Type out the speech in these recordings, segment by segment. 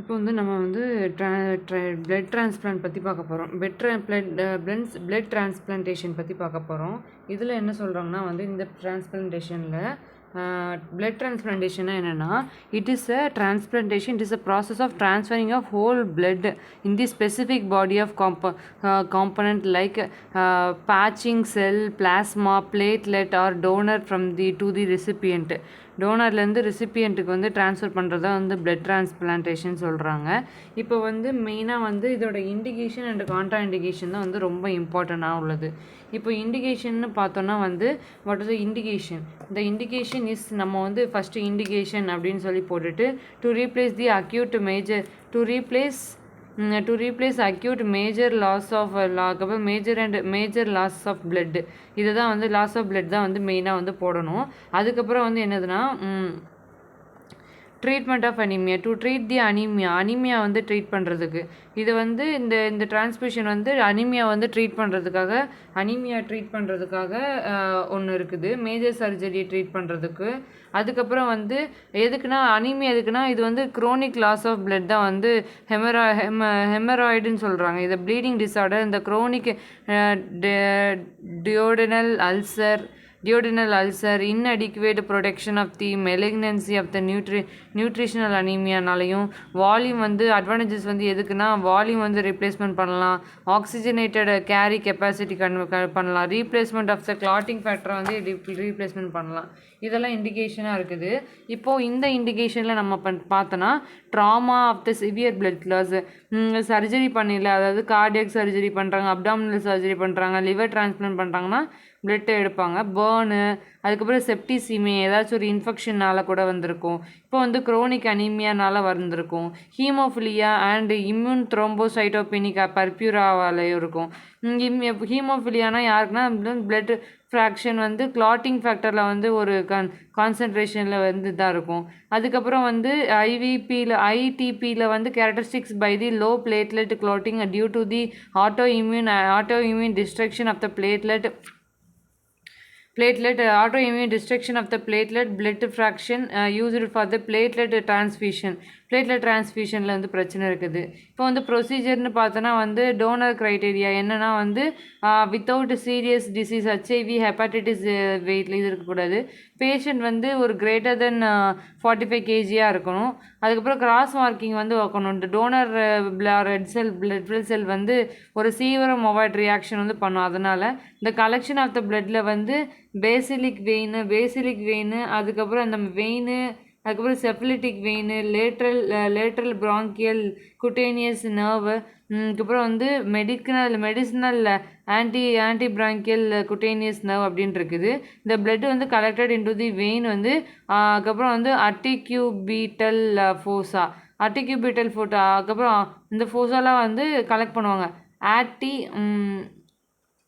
இப்போ வந்து நம்ம வந்து பிளட் டிரான்ஸ்பிளான்ட் பற்றி பார்க்க போகிறோம். பிளட் டிரான்ஸ்பிளான்டேஷன் பற்றி பார்க்க போகிறோம். இதில் என்ன சொல்கிறாங்கன்னா வந்து இந்த டிரான்ஸ்பிளான்டேஷனில் பிளட் டிரான்ஸ்பிளான்டேஷன்னா என்னென்னா, it is a transplantation, it is a process of transferring of whole blood in the specific body of component like patching cell, plasma, platelet or donor from the to the recipient. டோனர்லேருந்து ரிசிபியண்ட்டுக்கு வந்து transfer பண்ணுறதா வந்து blood transplantation சொல்கிறாங்க. இப்போ வந்து மெயினாக வந்து இதோட indication and contra indication தான் வந்து ரொம்ப இம்பார்ட்டண்ட்டாக உள்ளது. இப்போ இண்டிகேஷன்னு பார்த்தோன்னா வந்து வாட் இஸ் த இண்டிகேஷன்? இந்த இண்டிகேஷன் இஸ் நம்ம வந்து ஃபஸ்ட்டு இண்டிகேஷன் அப்படின்னு சொல்லி போட்டுட்டு to replace the acute major to replace acute major loss of major loss of blood. இதை தான் வந்து லாஸ் ஆஃப் பிளட் தான் வந்து மெயினாக வந்து போடணும். அதுக்கப்புறம் வந்து என்னதுன்னா treatment of anaemia, to treat the anaemia வந்து ட்ரீட் பண்ணுறதுக்கு. இது வந்து இந்த டிரான்ஸ்மிஷன் வந்து அனீமியா வந்து ட்ரீட் பண்ணுறதுக்காக ஒன்று இருக்குது, மேஜர் சர்ஜரி ட்ரீட் பண்ணுறதுக்கு. அதுக்கப்புறம் வந்து அனீமியா எதுக்குன்னா இது வந்து குரோனிக் லாஸ் ஆஃப் பிளட் தான் வந்து ஹெமராய்டுன்னு சொல்கிறாங்க. இதை ப்ளீடிங் டிஸார்டர், இந்த chronic duodenal ulcer, inadequate protection of the malignancy of the nutritional அனீமியானாலையும். வால்யூம் வந்து அட்வான்டேஜஸ் வந்து எதுக்குன்னா வால்யூம் வந்து ரீப்ளேஸ்மெண்ட் பண்ணலாம், ஆக்சிஜனேட்டட் கேரி கெப்பாசிட்டி பண்ணலாம், ரீப்ளேஸ்மெண்ட் ஆஃப் த கிளாட்டிங் ஃபேக்டரை வந்து ரீப்ளேஸ்மெண்ட் பண்ணலாம். இதெல்லாம் இண்டிகேஷனாக இருக்குது. இப்போது இந்த இண்டிகேஷனில் நம்ம பார்த்தோன்னா trauma of the severe blood loss, surgery பண்ணல, அதாவது கார்டியக் சர்ஜரி பண்ணுறாங்க, அப்டாமினல் சர்ஜரி பண்ணுறாங்க, லிவர் டிரான்ஸ்பிளான்ட் பண்ணுறாங்கன்னா பிளட்டை எடுப்பாங்க. பேர்னு, அதுக்கப்புறம் செப்டிசிமியா, ஏதாச்சும் ஒரு இன்ஃபெக்ஷனால் கூட வந்திருக்கும். இப்போ வந்து குரோனிக் அனீமியானால் வந்திருக்கும். ஹீமோஃபிலியா அண்ட் இம்யூன் த்ரோம்போசைட்டோபெனிக் பர்பியூராவாலையும் இருக்கும். ஹீமோஃபிலியானா யாருக்குன்னா பிளட் ஃப்ராக்ஷன் வந்து கிளாட்டிங் ஃபேக்டரில் வந்து ஒரு கான்சன்ட்ரேஷனில் வந்து இதாக இருக்கும். அதுக்கப்புறம் வந்து ஐடிபியில் வந்து characteristics by the low platelet clotting due to the autoimmune destruction of the autoimmune destruction of the platelet blood fraction used for the platelet transfusionல வந்து பிரச்சனை இருக்குது. இப்போ வந்து ப்ரொசீஜர்னு பார்த்தோன்னா வந்து டோனர் க்ரைட்டீரியா என்னென்னா வந்து without serious disease, HIV, hepatitis வெயிட்டில் இது இருக்கக்கூடாது. பேஷண்ட் வந்து ஒரு கிரேட்டர் தென் 45 kg இருக்கணும். அதுக்கப்புறம் கிராஸ் மார்க்கிங் வந்து வைக்கணும். இந்த டோனர் பிளட் செல் வந்து ஒரு சீவரம் அவாய்ட் ரியாக்ஷன் வந்து பண்ணும். அதனால் இந்த கலெக்ஷன் ஆஃப் த பிளட்டில் வந்து பேசிலிக் வெயின், அதுக்கப்புறம் அந்த வெயின், அதுக்கப்புறம் cephalic vein, lateral brachial cutaneous nerve, அதுக்கப்புறம் வந்து medicinal anti brachial cutaneous nerve அப்படின்னு இருக்குது. இந்த பிளட் வந்து கலெக்டட் இன்டு தி வெயின் வந்து அதுக்கப்புறம் வந்து அர்டிக்யூபிட்டல் ஃபோசா, அதுக்கப்புறம் இந்த ஃபோசாலாம் வந்து கலெக்ட் பண்ணுவாங்க.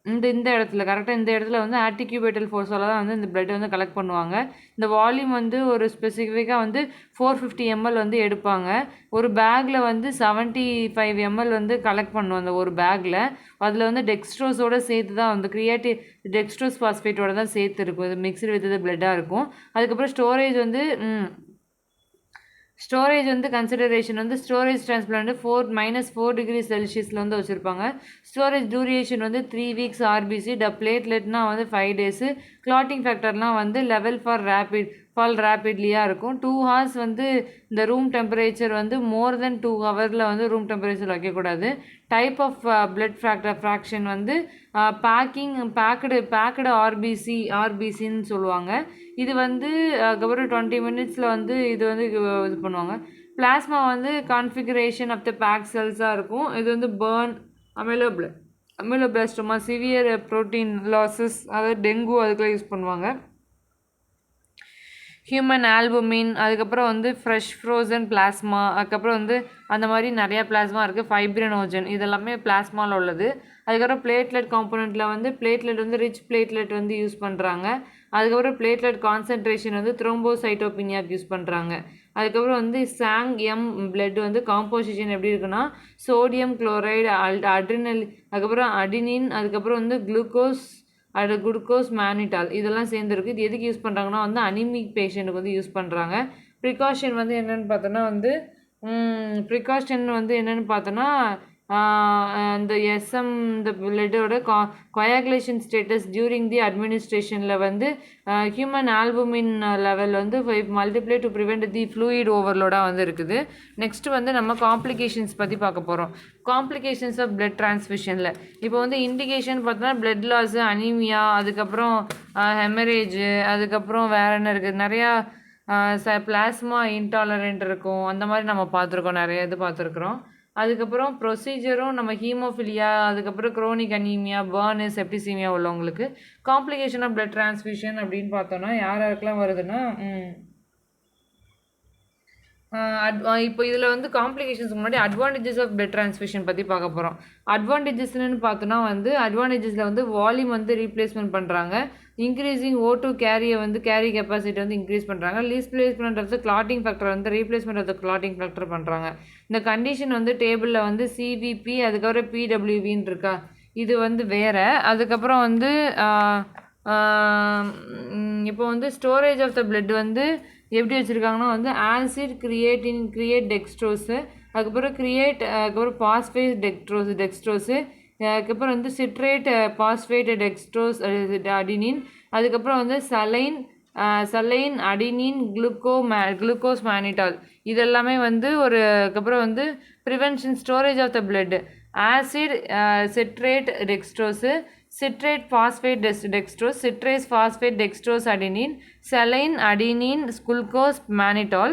இந்த இடத்துல கரெக்டாக இந்த இடத்துல வந்து ஆர்டிக்யூபேட்டல் ஃபோர்ஸால் தான் வந்து இந்த பிளட்டை வந்து கலெக்ட் பண்ணுவாங்க. இந்த வால்யூம் வந்து ஒரு ஸ்பெசிஃபிக்காக வந்து 450 ml வந்து எடுப்பாங்க. ஒரு பேக்கில் வந்து 75 ml வந்து கலெக்ட் பண்ணுவோம். அந்த ஒரு பேக்கில் அதில் வந்து டெக்ஸ்ட்ரோஸோடு சேர்த்து தான் வந்து டெக்ஸ்ட்ரோஸ் பாஸ்பேட்டோட தான் சேர்த்து இருக்கும். இது மிக்ஸ்டு வித் பிளட்டாக இருக்கும். அதுக்கப்புறம் ஸ்டோரேஜ் வந்து கன்சிடரேஷன் வந்து ஸ்டோரேஜ் டிரான்ஸ்பிளான்ட் -4 degree செல்சியஸில் வந்து வச்சுருப்பாங்க. ஸ்டோரேஜ் டூரேஷன் வந்து 3 weeks RBC, பிளேட்லெட்னா வந்து 5 days, கிளாட்டிங் ஃபேக்டர்லாம் வந்து லெவல் ஃபால் ரேப்பிட்லியாக இருக்கும். 2 hours வந்து இந்த ரூம் டெம்பரேச்சர் வந்து மோர் தென் 2 hours வந்து ரூம் டெம்பரேச்சர் வைக்கக்கூடாது. டைப் ஆஃப் பிளட் ஃப்ராக்ஷன் வந்து பேக்கடு ஆர்பிசின்னு சொல்லுவாங்க. இது வந்து அதுக்கப்புறம் 20 minutes வந்து இது பண்ணுவாங்க. பிளாஸ்மா வந்து கான்ஃபிகரேஷன் ஆஃப் த பேக் செல்ஸாக இருக்கும். இது வந்து பேர்ன், அமிலோபிளாஸ்டோமா, சிவியர் ப்ரோட்டீன் லாசஸ், அதாவது டெங்கு அதுக்கெல்லாம் யூஸ் பண்ணுவாங்க. ஹியூமன் ஆல்புமின், அதுக்கப்புறம் வந்து ஃப்ரோசன் பிளாஸ்மா, அதுக்கப்புறம் வந்து அந்த மாதிரி நிறையா பிளாஸ்மா இருக்குது. ஃபைப்ரினோஜன், இதெல்லாமே பிளாஸ்மாவில் உள்ளது. அதுக்கப்புறம் பிளேட்லெட் காம்போனண்ட்டில் வந்து பிளேட்லெட் வந்து ரிச் பிளேட்லெட் வந்து யூஸ் பண்ணுறாங்க. அதுக்கப்புறம் பிளேட்லெட் கான்சன்ட்ரேஷன் வந்து த்ரோம்போசைட்டோபினியாக்கு யூஸ் பண்ணுறாங்க. அதுக்கப்புறம் வந்து சாங் பிளட் வந்து காம்போசிஷன் எப்படி இருக்குன்னா சோடியம் குளோரைடு, அதுக்கப்புறம் அடினின், அதுக்கப்புறம் வந்து குளுக்கோஸ் மேனிட்டால் இதெல்லாம் சேர்ந்துருக்கு. இது எதுக்கு யூஸ் பண்ணுறாங்கன்னா வந்து அனிமிக் பேஷண்ட்டுக்கு வந்து யூஸ் பண்ணுறாங்க. ப்ரிகாஷன் வந்து என்னென்னு பார்த்தோன்னா வந்து ப்ரிகாஷன் வந்து என்னென்னு பார்த்தோன்னா இந்த இந்த பிளட்டோட கொயாகுலேஷன் ஸ்டேட்டஸ் டியூரிங் தி அட்மினிஸ்ட்ரேஷனில் வந்து ஹியூமன் ஆல்புமின் லெவல் வந்து multiply to prevent the fluid ஓவர்லோடாக வந்து இருக்குது. நெக்ஸ்ட்டு வந்து நம்ம காம்ப்ளிகேஷன்ஸ் பற்றி பார்க்க போகிறோம். காம்ப்ளிகேஷன்ஸ் ஆஃப் பிளட் டிரான்ஸ்ஃபியூஷனில் இப்போ வந்து இண்டிகேஷன் பார்த்தோன்னா பிளட் லாஸு, அனீமியா, அதுக்கப்புறம் ஹெமரேஜு, அதுக்கப்புறம் வேறு என்ன இருக்குது, நிறையா பிளாஸ்மா இன்டாலரண்ட் இருக்கும். அந்த மாதிரி நம்ம பார்த்துருக்கோம், நிறைய இது பார்த்துருக்குறோம். அதுக்கப்புறம் ப்ரொசீஜரும் நம்ம ஹீமோஃபிலியா, அதுக்கப்புறம் குரோனிக் அனீமியா, பர்னு, செப்டிசீமியா உள்ளவங்களுக்கு காம்ப்ளிகேஷன் ஆஃப் பிளட் டிரான்ஸ்ஃபியூஷன் அப்படின்னு பார்த்தோன்னா யார் யாருக்கெல்லாம் வருதுன்னா இப்போ இதில் வந்து காம்ப்ளிகேஷன்ஸ் முன்னாடி அட்வான்டேஜஸ் ஆஃப் பிளட் டிரான்ஸ்ஃபியூஷன் பற்றி பார்க்க போகிறோம். அட்வான்டேஜஸ்ன்னு பார்த்தோன்னா வந்து அட்வான்டேஜஸில் வந்து வால்யூம் வந்து ரீப்ளேஸ்மெண்ட் பண்ணுறாங்க, இன்க்ரீஸிங் O2 கேரியை வந்து கேரி கெப்பாசிட்டி வந்து இன்க்ரீஸ் பண்ணுறாங்க, replacement of the clotting factor வந்து replacement of the clotting factor பண்ணுறாங்க. இந்த கண்டிஷன் வந்து டேபிளில் வந்து CVP அதுக்கப்புறம் PWVன்னு இருக்கா, இது வந்து வேறு. அதுக்கப்புறம் வந்து இப்போ வந்து ஸ்டோரேஜ் ஆஃப் த பிளட் வந்து எப்படி வச்சுருக்காங்கன்னா வந்து ஆசிட் கிரியேட் டெக்ஸ்ட்ரோஸு, அதுக்கப்புறம் அதுக்கப்புறம் பாஸ்பேட் டெக்ஸ்ட்ரோஸு, அதுக்கப்புறம் வந்து சிட்ரேட் பாஸ்பேட் டெக்ஸ்ட்ரோஸ் அடினின், அதுக்கப்புறம் வந்து சலைன் அடினின் குளுக்கோஸ் மேனிட்டால், இதெல்லாமே வந்து அதுக்கப்புறம் வந்து prevention storage of the blood acid citrate dextrose, citrate phosphate dextrose, citrase phosphate dextrose adenine, saline adenine glucose mannitol.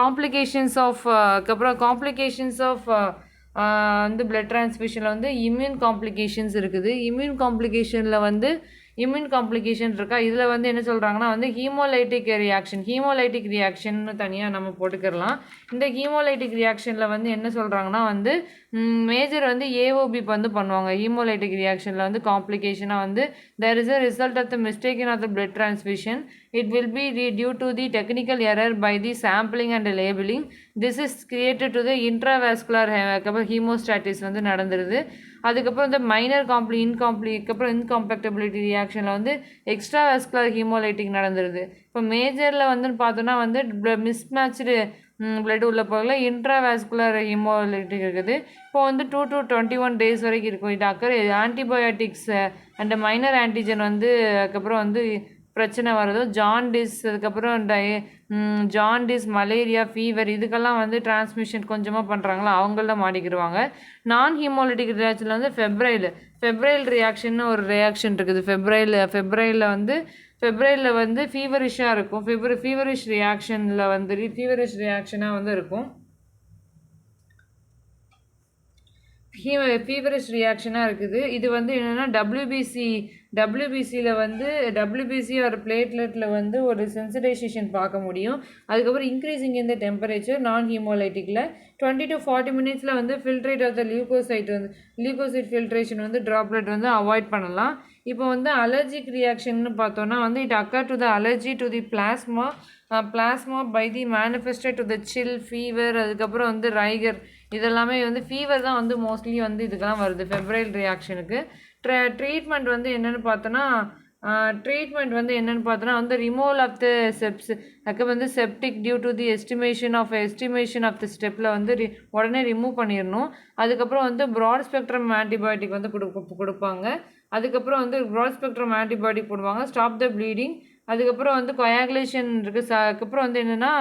Complications of வந்து பிளட் டிரான்ஸ்ஃபியூஷனில் வந்து இம்யூன் காம்ப்ளிகேஷன்ஸ் இருக்குது. இம்யூன் காம்ப்ளிகேஷன் இருக்கா, இதில் வந்து என்ன சொல்கிறாங்கன்னா வந்து ஹீமோலைட்டிக் ரியாக்ஷன் தனியாக நம்ம போட்டுக்கிடலாம். இந்த ஹீமோலைட்டிக் ரியாக்ஷனில் வந்து என்ன சொல்கிறாங்கன்னா வந்து மேஜர் வந்து AOB வந்து பண்ணுவாங்க. ஹீமோலைட்டிக் ரியாக்ஷனில் வந்து காம்ப்ளிகேஷனாக வந்து there is a result of the mistaken of the blood transfusion. It will be due to the technical error by the sampling and labeling. This is created to the intravascular hemostasis வந்து நடந்துருது. அதுக்கப்புறம் இந்த minor இன்காம்பேக்டபிலிட்டி ரியாக்ஷனில் வந்து extra vascular haemolytic நடந்துருது. இப்போ மேஜரில் வந்து பார்த்தோன்னா வந்து மிஸ்மேட்ச்டு blood உள்ள போகல இன்ட்ராவாஸ்குலர் ஹீமோலைட்டிக் இருக்குது. இப்போ வந்து 2 to 21 days வரைக்கும் இருக்கும். இது ஆன்டிபயோட்டிக்ஸ் அண்ட் மைனர் ஆன்டிஜன் வந்து அதுக்கப்புறம் வந்து பிரச்சனை வருதோ, ஜாண்டிஸ், அதுக்கப்புறம் ஜாண்டிஸ், மலேரியா, ஃபீவர், இதுக்கெல்லாம் வந்து டிரான்ஸ்மிஷன் கொஞ்சமாக பண்ணுறாங்களா அவங்கள மாட்டிக்கிடுவாங்க. நான் ஹீமோலிட்டிக் ரியாக்ஷனில் வந்து ஃபெப்ரைல் ரியாக்ஷன்னு ஒரு ரியாக்ஷன் இருக்குது. ஃபெப்ரைலில் வந்து ஃபீவரிஷாக இருக்கும். ஃபீவரிஷ் ரியாக்ஷனாக வந்து இருக்கும். ஃபீவரிஷ் ரியாக்ஷனாக இருக்குது. இது வந்து என்னென்னா டபிள்யூபிசியில் வந்து WBC ஒரு பிளேட்லெட்டில் வந்து ஒரு சென்சிடைசேஷன் பார்க்க முடியும். அதுக்கப்புறம் இன்க்ரீஸிங் இந்த டெம்பரேச்சர் நான் ஹீமோலைட்டிக்கில் 20 to 40 minutes வந்து filtrate of the leukocyte filtration வந்து ட்ராப்லெட் வந்து அவாய்ட் பண்ணலாம். இப்போ வந்து அலர்ஜிக் ரியாக்ஷன்னு பார்த்தோன்னா வந்து it occur to the allergy to the plasma by the manifested to the chill, fever, அதுக்கப்புறம் வந்து ரைகர், இதெல்லாமே வந்து ஃபீவர் தான் வந்து மோஸ்ட்லி வந்து இதுக்கெல்லாம் வருது ஃபெப்ரைல் ரியாக்ஷனுக்கு. ட்ரீட்மெண்ட் வந்து என்னென்னு பார்த்தோன்னா வந்து ரிமூவல் ஆஃப் த அதுக்கு வந்து septic due to the estimation of the ஸ்டெப்பில் வந்து உடனே ரிமூவ் பண்ணிடணும். அதுக்கப்புறம் வந்து ப்ராட் ஸ்பெக்ட்ரம் ஆன்டிபயோட்டிக் வந்து கொடுப்பாங்க. அதுக்கப்புறம் வந்து ப்ராட் ஸ்பெக்ட்ரம் ஆன்டிபயோட்டிக் போடுவாங்க, ஸ்டாப் த ப்ளீடிங். அதுக்கப்புறம் வந்து கொயாகுலேஷன் இருக்குது. அதுக்கப்புறம் வந்து என்னென்னா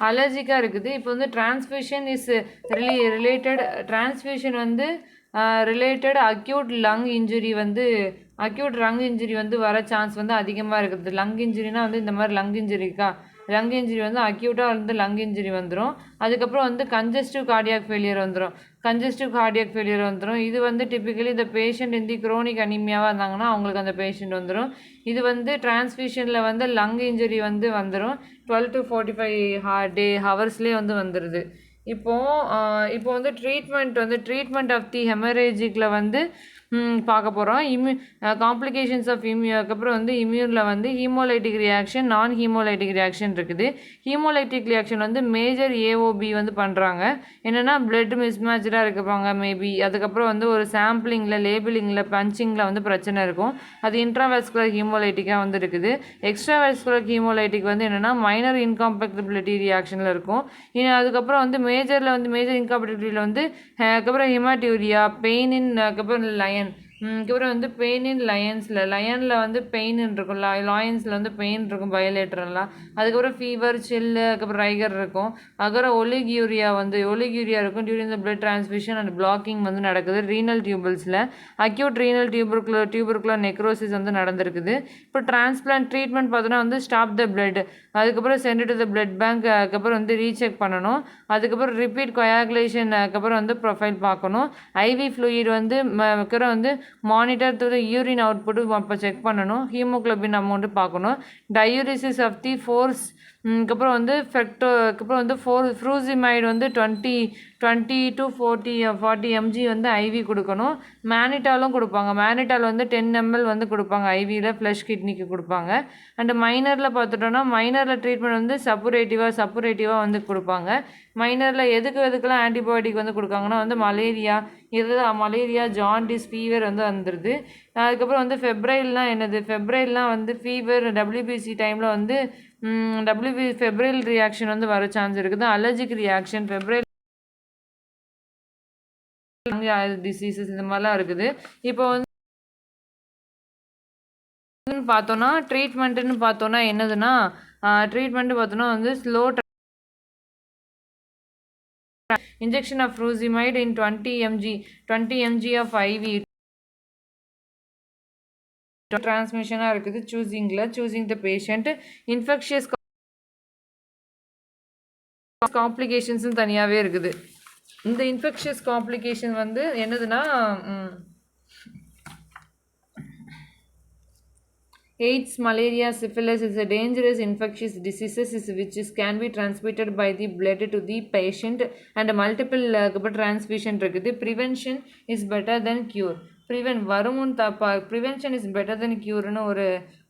அலர்ஜிக்காக இருக்குது. இப்போ வந்து டிரான்ஸ்ஃபியூஷன் வந்து ரிலேட்டட் அக்யூட் லங் இன்ஜுரி வந்து வர சான்ஸ் வந்து அதிகமாக இருக்குது. லங் இன்ஜுரினா வந்து இந்த மாதிரி லங் இன்ஜுரி வந்து அக்யூட்டாக வந்து லங் இன்ஜுரி வந்துடும். அதுக்கப்புறம் வந்து கன்ஜஸ்டிவ் கார்டியாக் ஃபெயிலியர் வந்துடும். இது வந்து டிப்பிக்கலி இந்த பேஷண்ட் இந்த குரோனிக் அனிமியாவாக இருந்தாங்கன்னா அவங்களுக்கு அந்த பேஷண்ட் வந்துடும். இது வந்து டிரான்ஸ்ஃபியூஷனில் வந்து லங் இன்ஜுரி வந்து வந்துடும் 12 to 45 ஹவர்ஸ்லேயே வந்து வந்துடுது. இப்போ வந்து ட்ரீட்மெண்ட் ஆஃப் தி ஹெமரேஜிக்கில் வந்து பார்க்க போகிறோம். காம்ப்ளிகேஷன்ஸ் ஆஃப் அதுக்கப்புறம் வந்து இம்யூனில் வந்து ஹீமோலைட்டிக் ரியாக்ஷன், நான் ஹீமோலைட்டிக் ரியாக்ஷன் இருக்குது. ஹீமோலைட்டிக் ரியாக்ஷன் வந்து மேஜர் ஏஓபி வந்து பண்ணுறாங்க. என்னென்னா பிளட் மிஸ்மேட்சாக இருப்பாங்க மேபி. அதுக்கப்புறம் வந்து ஒரு சாம்பிளிங்கில், லேபிளிங்கில், பஞ்சிங்கில் வந்து பிரச்சனை இருக்கும். அது இன்ட்ராவாஸ்குலர் ஹீமோலைட்டிக்காக வந்து இருக்குது. எக்ஸ்ட்ராவாஸ்குலர் ஹீமோலைட்டிக் வந்து என்னென்னா மைனர் இன்காம்பேக்டபிலிட்டி ரியாக்ஷனில் இருக்கும். அதுக்கப்புறம் வந்து மேஜர் இன்காம்பேக்டபிலிட்டியில் வந்து அதுக்கப்புறம் ஹெமாட்டியூரியா, பெயின் இன், அதுக்கப்புறம் லயன், அதுக்கப்புறம் வந்து பெயின் இன் லயனில் வந்து பெயின் இருக்கும், லாயன்ஸில் வந்து பெயின் இருக்கும் பயோலேட்டரெல்லாம். அதுக்கப்புறம் ஃபீவர், சில்லு, அதுக்கப்புறம் ரைகர் இருக்கும். அதுக்கப்புறம் ஒலிகியூரியா இருக்கும் during the blood transfusion and blocking வந்து நடக்குது ரீனல் டியூபிள்ஸில். அக்யூட் ரீனல் டியூபர்குலர் நெக்ரோசிஸ் வந்து நடந்திருக்குது. இப்போ டிரான்ஸ்பிளான்ட் ட்ரீட்மெண்ட் பார்த்தோன்னா வந்து ஸ்டாப் த பிளட், அதுக்கப்புறம் send to the blood bank, அதுக்கப்புறம் வந்து ரீசெக் பண்ணணும். அதுக்கப்புறம் ரிப்பீட் கொயாகுலேஷன், அதுக்கப்புறம் வந்து ப்ரொஃபைல் பார்க்கணும். ஐவி ஃப்ளூயிட் வந்து வந்து monitor to the urine output அப்போ செக் பண்ணணும். ஹீமோக்ளோபின் அமௌண்ட்டு பார்க்கணும். டயூரிசிஸ் ஆஃப் தி ஃபோர்ஸ், அதுக்கப்புறம் வந்து அதுக்கப்புறம் வந்து ஃப்ரூசிமைடு வந்து 20 to 40 mg வந்து ஐவி கொடுக்கணும். மேனிட்டாலும் கொடுப்பாங்க. மேனிட்டால் வந்து 10 ml வந்து கொடுப்பாங்க ஐவியில், ஃப்ளஷ் கிட்னிக்கு கொடுப்பாங்க. அண்டு மைனரில் பார்த்துட்டோன்னா மைனரில் ட்ரீட்மெண்ட் வந்து சப்புரேட்டிவாக வந்து கொடுப்பாங்க. மைனரில் எதுக்கெல்லாம் ஆன்டிபயோட்டிக் வந்து கொடுக்காங்கன்னா வந்து மலேரியா, ஜாண்டிஸ், ஃபீவர் வந்து வந்துடுது. அதுக்கப்புறம் வந்து ஃபெப்ரைல்னால் வந்து ஃபீவர், டபிள்யூபிசி டைமில் வந்து ஃபெப்ரைல் ரியாக்ஷன் வந்து வர சான்ஸ் இருக்குது. அலர்ஜிக் ரியாக்ஷன், ஃபெப்ரைல் டிசீசஸ் இந்த மாதிரிலாம் இருக்குது. இப்போ வந்து பார்த்தோன்னா ட்ரீட்மெண்ட்டுன்னு பார்த்தோன்னா என்னதுன்னா வந்து slow injection of frusemide in 20 mg of IV டிரான்ஸ்மிஷனாக இருக்குது. Choosing the patient. இன்ஃபெக்ஷியஸ் காம்ப்ளிகேஷன்ஸும் தனியாகவே இருக்குது. இந்த இன்ஃபெக்ஷியஸ் காம்ப்ளிகேஷன் வந்து என்னதுன்னா AIDS, malaria, syphilis is a dangerous infectious diseases which can be transmitted by the blood to the patient and multiple transfusion இருக்குது. Prevention is better than cure. Prevention is better than க்யூர்னு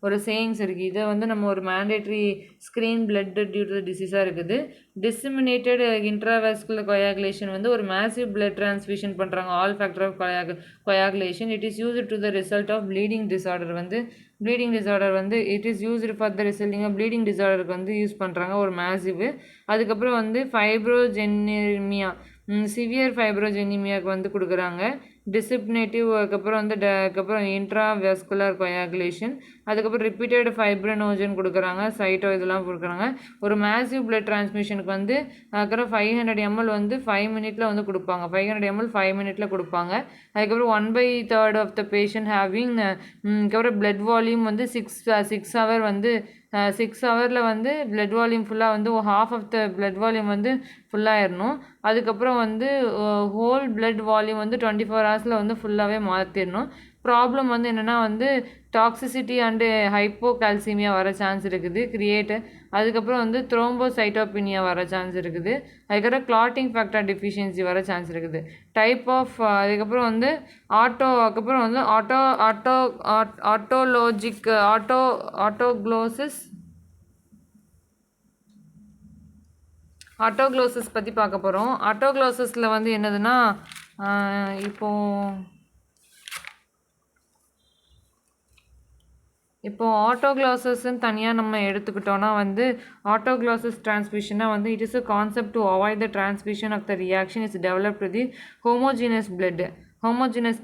ஒரு sayings இருக்குது. இதை வந்து நம்ம ஒரு mandatory screen blood due to டிசீஸாக இருக்குது. டிசிமினேட்டட் இன்ட்ராவாஸ்குலர் கொயாகுலேஷன் வந்து ஒரு மேசிவ் பிளட் டிரான்ஸ்ஃபியூஷன் பண்ணுறாங்க. All factor of coagulation. It is used to the result of bleeding disorder வந்து it is used for the resulting of bleeding டிஸார்டருக்கு வந்து use பண்ணுறாங்க ஒரு மேசிவ். அதுக்கப்புறம் வந்து ஃபைப்ரோஜெனிமியா, சிவியர் ஃபைப்ரோஜெனிமியாவுக்கு வந்து கொடுக்குறாங்க. டிசிப்னேட்டிவ், அதுக்கப்புறம் இன்ட்ராவாஸ்குலர் கொயாகுலேஷன், அதுக்கப்புறம் ரிப்பீட்டட் ஃபைப்ரனோஜன் கொடுக்குறாங்க. சைட்டோ இதெல்லாம் கொடுக்குறாங்க. ஒரு மேசிவ் பிளட் டிரான்ஸ்மிஷனுக்கு வந்து அதுக்கப்புறம் 500 ml வந்து 5 மினிட்ல வந்து கொடுப்பாங்க. 500 ml 5 மினிட்ல கொடுப்பாங்க. அதுக்கப்புறம் 1/3 ஆஃப் த பேஷண்ட் ஹேவிங், அதுக்கப்புறம் பிளட் வால்யூம் வந்து 6 ஹவர் வந்து 6 ஹவரில் வந்து பிளட் வால்யூம் ஃபுல்லாக வந்து half of the blood volume வந்து ஃபுல்லாகிடணும். அதுக்கப்புறம் வந்து ஹோல் பிளட் வால்யூம் வந்து 24 ஹவர்ஸில் வந்து ஃபுல்லாகவே மாற்றிடணும். ப்ராப்ளம் வந்து என்னென்னா வந்து டாக்ஸிசிட்டி அண்டு ஹைப்போகால்சிமியா வர சான்ஸ் இருக்குது அதுக்கப்புறம் வந்து த்ரோம்போசைட்டோபினியா வர சான்ஸ் இருக்குது. அதுக்கப்புறம் கிளாட்டிங் ஃபேக்டர் டெஃபிஷியன்சி வர சான்ஸ் இருக்குது. டைப் ஆஃப் அதுக்கப்புறம் வந்து அதுக்கப்புறம் வந்து ஆட்டோக்ளோசிஸ் பற்றி பார்க்க போகிறோம். ஆட்டோக்ளோசிஸில் வந்து என்னதுன்னா இப்போது ஆட்டோக்ளாசஸ்ன்னு தனியாக நம்ம எடுத்துக்கிட்டோன்னா வந்து ஆட்டோக்ளாசஸ் டிரான்ஸ்மிஷனாக வந்து it is a concept to avoid the transmission of the reaction is developed the homogeneous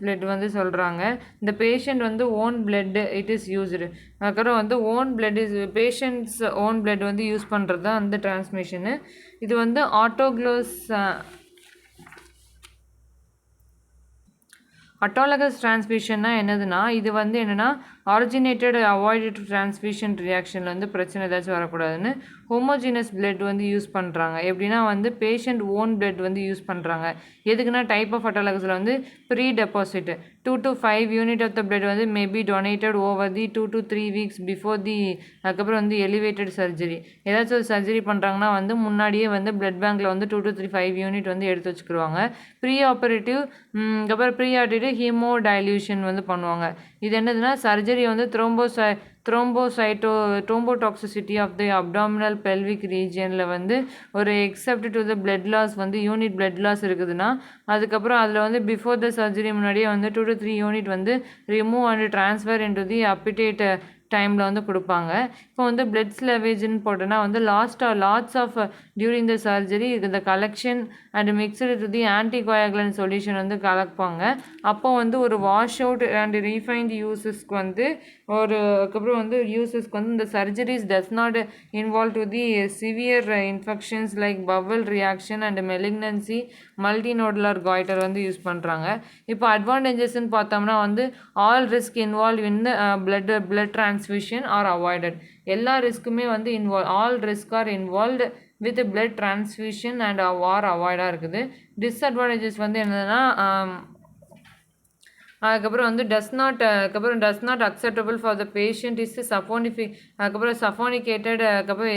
blood வந்து சொல்கிறாங்க. இந்த பேஷண்ட் வந்து own blood it is used. அதுக்கப்புறம் வந்து own blood is patient's own blood வந்து யூஸ் பண்ணுறது தான் அந்த டிரான்ஸ்மிஷனு. இது வந்து ஆட்டோலகஸ் டிரான்ஸ்மிஷன்னா என்னதுன்னா இது வந்து என்னென்னா ஆரிஜினேட்டட் அவாய்டட் டிரான்ஸ்மிஷன் ரியாக்ஷனில் வந்து பிரச்சனை ஏதாச்சும் வரக்கூடாதுன்னு ஹோமோஜினஸ் பிளட் வந்து யூஸ் பண்ணுறாங்க. எப்படின்னா வந்து பேஷண்ட் ஓன் பிளட் வந்து யூஸ் பண்ணுறாங்க. எதுக்குன்னா டைப் ஆஃப் ஆட்டோலகஸில் வந்து pre deposit 2 to 5 unit of the blood வந்து maybe donated over the 2 to 3 weeks before the அதுக்கப்புறம் வந்து எலிவேட்டட் சர்ஜரி. ஏதாச்சும் ஒரு சர்ஜரி பண்ணுறாங்கன்னா வந்து முன்னாடியே வந்து பிளட் பேங்க்கில் வந்து 2 to 5 யூனிட் வந்து எடுத்து வச்சுக்கிடுவாங்க. ப்ரீ ஆப்ரேட்டிவ் அதுக்கப்புறம் ப்ரீ ஆப்ரேட்டிவ் ஹீமோ டைல்யூஷன் வந்து பண்ணுவாங்க. இது என்னதுன்னா சர்ஜரி வந்து thrombotoxicity of the abdominal pelvic ரீஜியனில் வந்து ஒரு except to the blood loss வந்து யூனிட் பிளட் லாஸ் இருக்குதுன்னா அதுக்கப்புறம் அதில் வந்து பிஃபோர் த சர்ஜரி முன்னாடியே வந்து 2 to 3 யூனிட் வந்து remove and transfer into the updated டைமில் வந்து கொடுப்பாங்க. இப்போ வந்து பிளட் ஸ்லவேஜ்னு போட்டோன்னா வந்து lots of during the surgery இந்த collection and mixed to the anticoagulant solution வந்து கலப்பாங்க. அப்போ வந்து ஒரு வாஷ் அவுட் அண்ட் ரீஃபைன்ட் யூசஸ்க்கு வந்து அதுக்கப்புறம் வந்து யூசஸ்க்கு வந்து இந்த surgeries does not involve to the severe infections like bowel reaction and malignancy multinodular goitre வந்து யூஸ் பண்ணுறாங்க. இப்போ அட்வான்டேஜஸ்ன்னு பார்த்தோம்னா வந்து all risk involve in blood transfusion are avoided. எல்லா ரிஸ்க்குமே வந்து all risk are involved with blood transfusion and are அவாய்டாக இருக்குது. டிஸ்அட்வான்டேஜஸ் வந்து என்னதுன்னா அதுக்கப்புறம் வந்து does not acceptable for the patient is அதுக்கப்புறம் சஃபானிகேட்டட் அதுக்கப்புறம்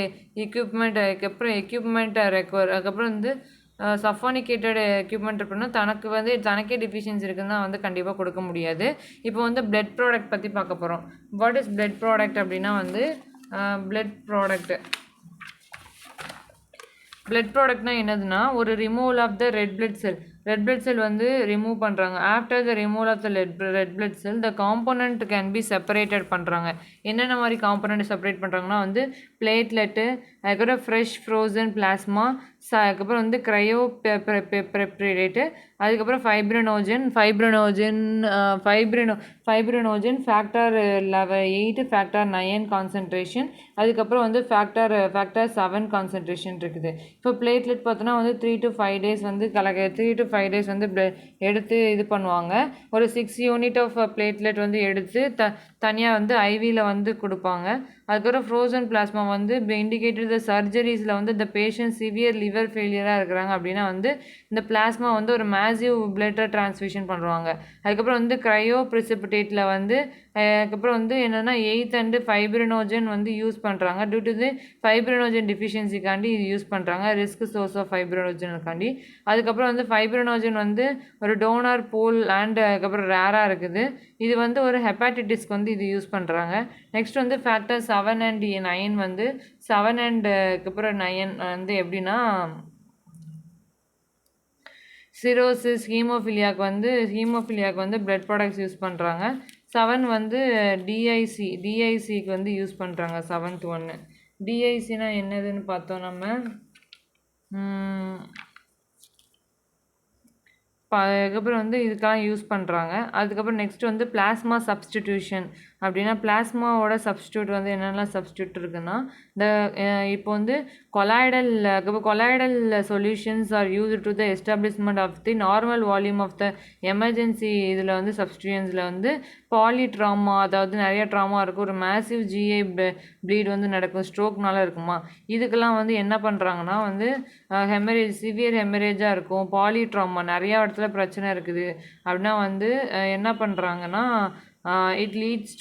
எக்யூப்மெண்ட் ரெக்வயர் அதுக்கப்புறம் வந்து சஃபானிகேட்டட் எக்யூப்மெண்ட் அப்படின்னா தனக்கே டிஃபிஷியன்சி இருக்குதுன்னா வந்து கண்டிப்பாக கொடுக்க முடியாது. இப்போ வந்து பிளட் ப்ராடக்ட் பற்றி பார்க்க போகிறோம். வாட் இஸ் பிளட் ப்ராடக்ட் அப்படின்னா வந்து பிளட் ப்ராடக்ட்னா என்னதுன்னா ஒரு removal of the red blood cell வந்து ரிமூவ் பண்ணுறாங்க. After the removal of the red blood cell the component can be separated பண்ணுறாங்க. என்னென்ன மாதிரி காம்போனன்ட் செப்பரேட் பண்ணுறாங்கன்னா வந்து பிளேட்லெட்டு அதுக்கப்புறம் ஃப்ரெஷ் ஃப்ரோசன் பிளாஸ்மா அதுக்கப்புறம் வந்து க்ரையோ பெப்ரிடேட்டு அதுக்கப்புறம் ஃபைப்ரினோஜன் ஃபேக்டர் 8 ஃபேக்டர் 9 கான்சன்ட்ரேஷன் அதுக்கப்புறம் வந்து ஃபேக்டர் 7 கான்சன்ட்ரேஷன் இருக்குது. இப்போ பிளேட்லெட் பார்த்தோன்னா வந்து 3 to 5 days வந்து 3 to 5 days வந்து எடுத்து இது பண்ணுவாங்க. ஒரு 6 யூனிட் ஆஃப் பிளேட்லெட் வந்து எடுத்து தனியாக வந்து ஐவியில் வந்து கொடுப்பாங்க. அதுக்கப்புறம் ஃப்ரோசன் பிளாஸ்மா வந்து இண்டிகேட்டட் த சர்ஜரிஸில் வந்து இந்த பேஷண்ட் சிவியர் லிவர் ஃபெயிலியராக இருக்கிறாங்க அப்படின்னா வந்து இந்த பிளாஸ்மா வந்து ஒரு மேசிவ் பிளட்டை டிரான்ஸ்ஃபியூஷன் பண்ணுவாங்க. அதுக்கப்புறம் வந்து க்ரையோ ப்ரிசிபிடேட்டில் வந்து அதுக்கப்புறம் வந்து என்னென்னா 8th அண்டு ஃபைப்ரினோஜன் வந்து யூஸ் பண்ணுறாங்க. டியூ டு தி ஃபைப்ரினோஜன் டிஃபிஷியன்சிக்காண்டி இது யூஸ் பண்ணுறாங்க, ரிஸ்க் சோர்ஸ் ஆஃப் ஃபைப்ரினோஜனுக்காண்டி. அதுக்கப்புறம் வந்து ஃபைப்ரினோஜன் வந்து ஒரு டோனார் போல் அண்ட் அதுக்கப்புறம் ரேராக இருக்குது. இது வந்து ஒரு ஹெப்பாட்டிட்டிஸ்க்கு வந்து இது யூஸ் பண்ணுறாங்க. நெக்ஸ்ட் வந்து ஃபேக்டர் 7 and 9 வந்து 7 and அதுக்கப்புறம் 9 வந்து எப்படின்னா சிரோசிஸ் ஹீமோஃபிலியாவுக்கு வந்து பிளட் ப்ராடக்ட்ஸ் யூஸ் பண்ணுறாங்க. 7 வந்து டிஐசிக்கு வந்து யூஸ் பண்ணுறாங்க. 7th ஒன்று டிஐசினா என்னதுன்னு பார்த்தோம் நம்ம அதுக்கப்புறம் வந்து இதுக்கெல்லாம் யூஸ் பண்ணுறாங்க. அதுக்கப்புறம் நெக்ஸ்ட் வந்து பிளாஸ்மா சப்ஸ்டிடியூஷன் அப்படின்னா பிளாஸ்மாவோட சப்ஸ்டியூட் வந்து என்னென்னலாம் சப்ஸ்டியூட் இருக்குன்னா இந்த இப்போ வந்து colloidal solutions are use to the establishment of the normal volume of the emergency இதில் வந்து சப்ஸ்டியூஷன்ஸில் வந்து பாலிட்ராமா அதாவது நிறைய ட்ராமா இருக்கும், ஒரு மேசிவ் ஜிஐ ப்ளீட் வந்து நடக்கும், ஸ்ட்ரோக்னால இருக்குமா, இதுக்கெல்லாம் வந்து என்ன பண்ணுறாங்கன்னா வந்து சிவியர் ஹெமரேஜாக இருக்கும், பாலிட்ராமா நிறையா இடத்துல பிரச்சனை இருக்குது அப்படின்னா வந்து என்ன பண்ணுறாங்கன்னா it leads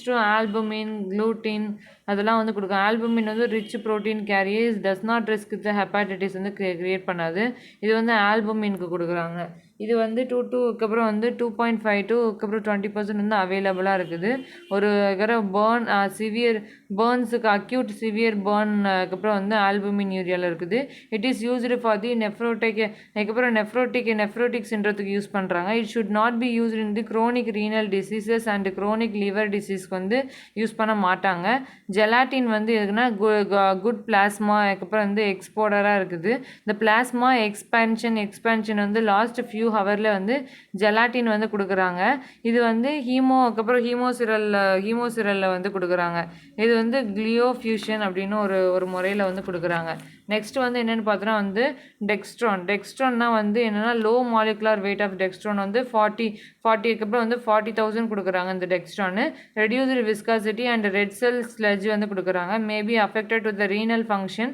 to albumin, gluten அதெல்லாம் வந்து கொடுக்கும். ஆல்புமின் வந்து rich protein carriers does not risk the hepatitis வந்து கிரியேட் பண்ணாது. இது வந்து ஆல்புமினுக்கு கொடுக்குறாங்க. இது வந்து 2 அதுக்கப்புறம் வந்து 2.5 to அதுக்கப்புறம் 20% வந்து அவைலபிளாக இருக்குது. ஒரு சிவியர் பேர்ன்ஸுக்கு அக்யூட் சிவியர் பேர்ன் அதுக்கப்புறம் வந்து ஆல்புமின் யூரியாவில் இருக்குது. It is used for the அதுக்கப்புறம் நெஃப்ரோட்டிக்ஸ்ன்றதுக்கு யூஸ் பண்ணுறாங்க. It should not be used in the chronic renal diseases and chronic liver டிசீஸ்க்கு வந்து யூஸ் பண்ண மாட்டாங்க. ஜெலாட்டின் வந்து எதுக்குன்னா குட் பிளாஸ்மா அதுக்கப்புறம் வந்து எக்ஸ்போர்டராக இருக்குது. இந்த பிளாஸ்மா எக்ஸ்பேன்ஷன் வந்து லாஸ்ட் ஃபியூ ஹவரில் வந்து ஜெலாட்டின் வந்து கொடுக்குறாங்க. இது வந்து அதுக்கப்புறம் ஹீமோசிரலில் வந்து கொடுக்குறாங்க. இது வந்து கிளியோஃபியூஷன் அப்படின்னு ஒரு முறையில் வந்து கொடுக்குறாங்க. நெக்ஸ்ட் வந்து என்னென்னு பார்த்தோன்னா வந்து டெக்ஸ்ட்ரான்னா வந்து என்னென்னா low molecular weight of dextran வந்து 40 அதுக்கப்புறம் வந்து 40,000 கொடுக்குறாங்க. இந்த dextran reduced viscosity and red cell sludge வந்து கொடுக்குறாங்க. Maybe affected to the renal function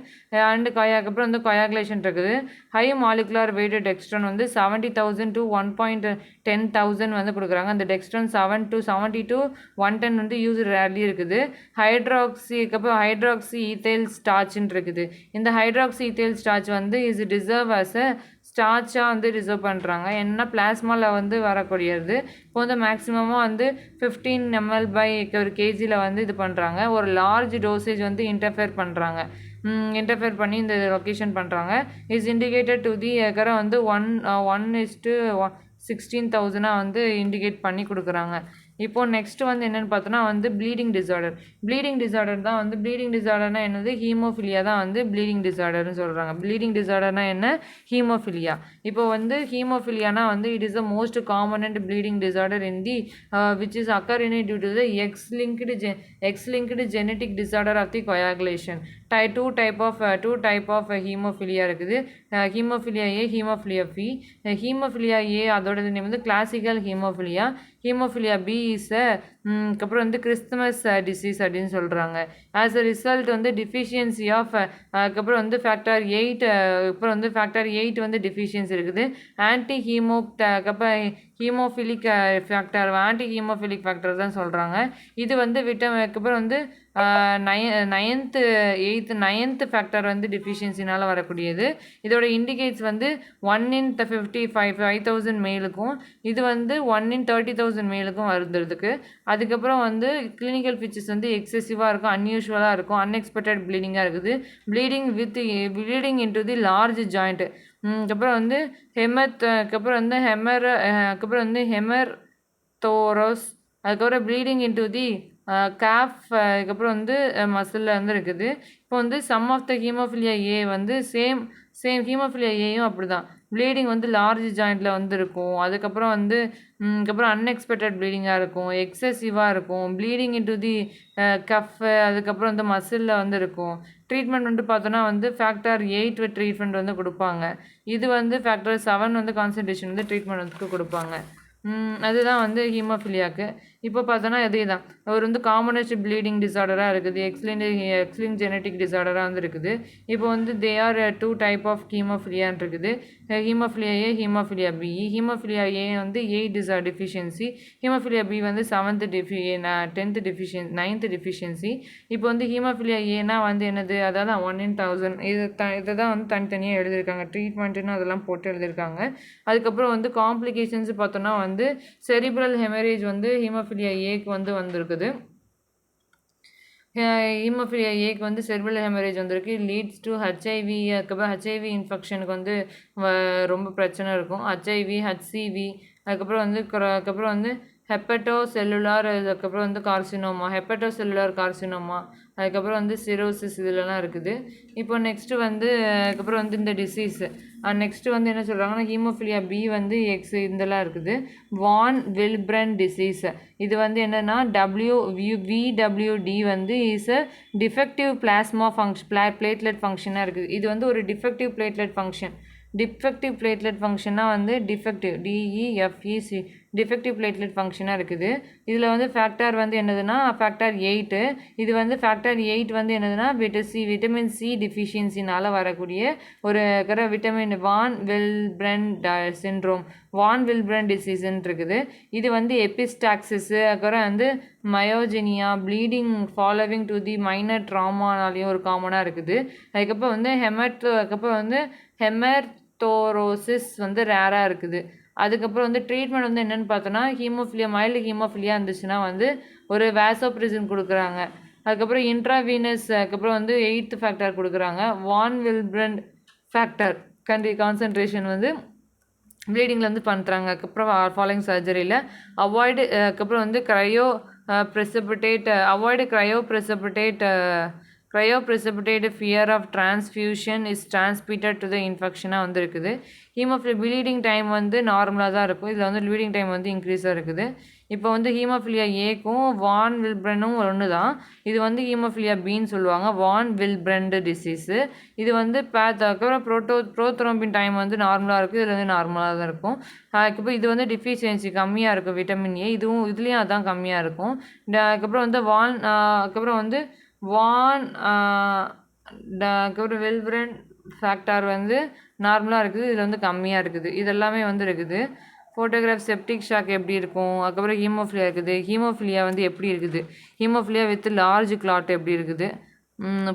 and அதுக்கப்புறம் வந்து கொயாகுலேஷன் இருக்குது. ஹை மாலிகுலர் வெயிட் டெக்ஸ்ட்ரான் வந்து 70,000 1.5,000 to 1.10,000 வந்து கொடுக்குறாங்க. அந்த டெக்ஸ்ட்ரான் 70 to 110 வந்து யூஸ் ரேர்லி இருக்குது. அப்புறம் ஹைட்ராக்சி ஈத்தைல் ஸ்டார்ச்னு இருக்குது. இந்த ஹைட்ராக்சி ஈத்தைல் ஸ்டார்ச் வந்து இஸ் டிசர்வ் அஸ் அ ஸ்டார்ச்சாக வந்து ரிசர்வ் பண்ணுறாங்க. என்ன பிளாஸ்மாவில் வந்து வரக்கூடியது. இப்போ வந்து மேக்ஸிமமாக வந்து 15 ml by ஒரு கேஜியில் வந்து இது பண்ணுறாங்க. ஒரு லார்ஜ் டோசேஜ் வந்து இன்டர்ஃபேர் பண்ணி இந்த லொக்கேஷன் பண்ணுறாங்க. இஸ் இண்டிகேட்டட் டு தி ஏக்கரை வந்து 1:16,000 வந்து இண்டிகேட் பண்ணி கொடுக்குறாங்க. இப்போது நெக்ஸ்ட் வந்து என்னென்னு பார்த்தோன்னா வந்து ப்ளீடிங் டிஸார்டர் தான் வந்து ப்ளீடிங் டிஸார்டர்னா என்னது, ஹீமோஃபிலியா தான் வந்து ப்ளீடிங் டிஸார்டர்னு சொல்கிறாங்க. ப்ளீடிங் டிஸார்டர்னா என்ன, ஹீமோஃபிலியா. இப்போ வந்து ஹீமோஃபிலியானா வந்து it is the most commonest bleeding disorder in the which is occur in due to the X linked genetic disorder of the coagulation. Two type of haemophilia இருக்குது. Haemophilia A, haemophilia B. Haemophilia A அதோட name வந்து classical haemophilia. Haemophilia B is அப்புறம் வந்து Christmas disease அப்படின்னு சொல்கிறாங்க. As a result வந்து deficiency of அதுக்கப்புறம் வந்து ஃபேக்டர் 8 அப்புறம் வந்து ஃபேக்டர் 8 வந்து டிஃபிஷியன்சி இருக்குது. ஹீமோஃபிலிக் ஃபேக்டர் தான் சொல்கிறாங்க. இது வந்து அதுக்கப்புறம் வந்து நைன்த் ஃபேக்டர் வந்து டிஃபிஷியன்சினால் வரக்கூடியது. இதோட இண்டிகேட்ஸ் வந்து 1:55,000 மேலுக்கும் இது வந்து 1:30,000 மேலுக்கும் வருதுக்கு. அதுக்கப்புறம் வந்து கிளினிக்கல் ஃபீச்சர்ஸ் வந்து எக்ஸசிவாக இருக்கும், அன்யூஷுவலாக இருக்கும், அன்எக்ஸ்பெக்டட் ப்ளீடிங்காக இருக்குது. Bleeding into the large joint. அதுக்கப்புறம் வந்து ஹெமர்தோரோஸ். அதுக்கப்புறம் ப்ளீடிங் இன்டு தி காஃப். அதுக்கப்புறம் வந்து மசிலில் வந்து இருக்குது. இப்போ வந்து சம் ஆஃப் த ஹீமோஃபிலியா ஏ வந்து சேம் ஹீமோஃபிலியா ஏயும் அப்படி தான் ப்ளீடிங் வந்து லார்ஜ் ஜாயிண்டில் வந்து இருக்கும். அதுக்கப்புறம் வந்து அதுக்கப்புறம் அன்எக்ஸ்பெக்டட் ப்ளீடிங்காக இருக்கும், எக்ஸசிவாக இருக்கும், ப்ளீடிங் இன்டு தி கஃப். அதுக்கப்புறம் வந்து மசிலில் வந்து இருக்கும். ட்ரீட்மெண்ட் வந்து பார்த்தோன்னா வந்து ஃபேக்டர் 8 ட்ரீட்மெண்ட் வந்து கொடுப்பாங்க. இது வந்து ஃபேக்டர் 7 வந்து கான்சன்ட்ரேஷன் வந்து ட்ரீட்மெண்ட் வந்து கொடுப்பாங்க. அதுதான் வந்து ஹீமோஃபிலியாவுக்கு. இப்போ பார்த்தோன்னா இதே தான் ஒரு வந்து காமனஸ்ட் ப்ளீடிங் டிஸார்டராக இருக்குது. எக்ஸ்லிங்க் ஜெனட்டிக் டிஸார்டராக வந்து இருக்குது. இப்போ வந்து தே ஆர் 2 டைப் ஆஃப் ஹீமோஃபிலியான்னு இருக்குது. Haemophilia A, haemophilia B. Haemophilia ஏ வந்து 8 டிஃபிஷியன்சி. ஹீமோஃபிலியா பி வந்து 9th டிஃபிஷியன்சி. இப்போ வந்து ஹீமோஃபிலியா ஏன்னா வந்து என்னது, அதாவது 1:1000. இதை தான் வந்து தனித்தனியாக எழுதியிருக்காங்க. ட்ரீட்மெண்ட்டுன்னு அதெல்லாம் போட்டு எழுதியிருக்காங்க. அதுக்கப்புறம் வந்து காம்ப்ளிகேஷன்ஸ் பார்த்தோன்னா வந்து செரிப்ரல் ஹெமரேஜ் வந்து ஹீமோஃபிலியா ஏக்கு வந்து வந்திருக்குது. ஹீமோஃபிலியா ஏக்கு வந்து செரிப்ரல் ஹெமரேஜ் வந்திருக்கு. Leads to HIV. அதுக்கப்புறம் ஹெச்ஐவி இன்ஃபெக்ஷனுக்கு வந்து ரொம்ப பிரச்சனை இருக்கும். HIV, HCV. அதுக்கப்புறம் வந்து ஹெப்படோசெல்லுலார். அதுக்கப்புறம் வந்து கார்சினோமா. அதுக்கப்புறம் வந்து சிரோசிஸ் இதெல்லாம் இருக்குது. இப்போ நெக்ஸ்ட்டு வந்து அதுக்கப்புறம் வந்து இந்த டிசீஸ் நெக்ஸ்ட்டு வந்து என்ன சொல்கிறாங்கன்னா ஹீமோஃபிலியா பி வந்து இதெல்லாம் இருக்குது. வான் வில்ப்ரன் டிசீஸ். இது வந்து என்னென்னா VWD வந்து is a defective plasma platelet ஃபங்க்ஷனாக இருக்குது. இது வந்து ஒரு டிஃபெக்டிவ் பிளேட்லெட் ஃபங்க்ஷன்னா வந்து டிஃபெக்டிவ் DEFEC டிஃபெக்டிவ் பிளேட்லெட் ஃபங்க்ஷனாக இருக்குது. இதில் வந்து ஃபேக்டர் வந்து என்னதுன்னா ஃபேக்டர் 8. இது வந்து ஃபேக்டர் 8 வந்து என்னதுன்னா விட்டமின் சி டிஃபிஷியன்சினால் வரக்கூடிய ஒரு விட்டமின் வான் வில்ப்ரன் டிசீஸ்ன்னு இருக்குது. இது வந்து எபிஸ்டாக்சிஸ். அதுக்கப்புறம் வந்து மயோஜெனியா, bleeding following to the minor ட்ராமானாலையும் ஒரு காமனாக இருக்குது. அதுக்கப்புறம் வந்து ஹெமர்தோரோசிஸ் வந்து ரேராக இருக்குது. அதுக்கப்புறம் வந்து ட்ரீட்மெண்ட் வந்து என்னென்னு பார்த்தோன்னா மைல்டு ஹீமோஃபிலியா இருந்துச்சுன்னா வந்து ஒரு வேசோப்ரெசின் கொடுக்குறாங்க. அதுக்கப்புறம் இன்ட்ராவீனஸ். அதுக்கப்புறம் வந்து 8th ஃபேக்டர் கொடுக்குறாங்க. வான் வில்ப்ரன் ஃபேக்டர் கான்சன்ட்ரேஷன் வந்து ப்ளீடிங்கில் வந்து பண்ணுறாங்க. அதுக்கப்புறம் ஃபாலோயிங் சர்ஜரியில் அதுக்கப்புறம் வந்து cryoprecipitate fear of transfusion is transmitted to the infectionாக வந்து இருக்குது. ஹீமோஃபிலியா ப்ளீடிங் டைம் வந்து நார்மலாக தான் இருக்கும். இதில் வந்து ப்ளீடிங் டைம் வந்து இன்க்ரீஸாக இருக்குது. இப்போ வந்து ஹீமோஃபிலியா ஏக்கும் வான் வில்ப்ரனும் ஒன்று தான். இது வந்து ஹீமோஃபிலியா பின்னு சொல்லுவாங்க. வான் வில்ப்ரன் டிசீஸு. இது வந்து அதுக்கப்புறம் ப்ரோத்ரோம்பின் டைம் வந்து நார்மலாக இருக்குது. இதில் வந்து நார்மலாக தான் இருக்கும். அதுக்கப்புறம் இது வந்து டிஃபிஷியன்சி கம்மியாக இருக்கும் விட்டமின் ஏ. இதுலேயும் அதான் கம்மியாக இருக்கும். அதுக்கப்புறம் வந்து அதுக்கப்புறம் வில்ப்ரன் ஃபேக்டர் வந்து நார்மலாக இருக்குது, இதில் வந்து கம்மியாக இருக்குது. இதெல்லாமே வந்து இருக்குது. ஃபோட்டோகிராஃப் செப்டிக் ஷாக் எப்படி இருக்கும், அதுக்கப்புறம் ஹீமோஃபிலியா இருக்குது. ஹீமோஃபிலியா வந்து எப்படி இருக்குது, ஹீமோஃபிலியா வித் லார்ஜ் கிளாட் எப்படி இருக்குது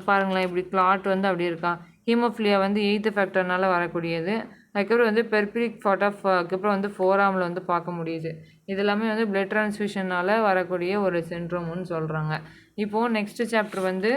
பாருங்களேன். இப்படி கிளாட் வந்து அப்படி இருக்கா. ஹீமோஃபிலியா வந்து 8th ஃபேக்டர்னால வரக்கூடியது. அதுக்கப்புறம் வந்து பெர்பிரிக் ஃபாட்டாஃப், அதுக்கப்புறம் வந்து ஃபோராமில் வந்து பார்க்க முடியுது. இது எல்லாமே வந்து பிளட் ட்ரான்ஸ்ஃபியூஷனால் வரக்கூடிய ஒரு சிண்ட்ரோம்னு சொல்கிறாங்க. இப்போது நெக்ஸ்ட் சாப்டர் வந்து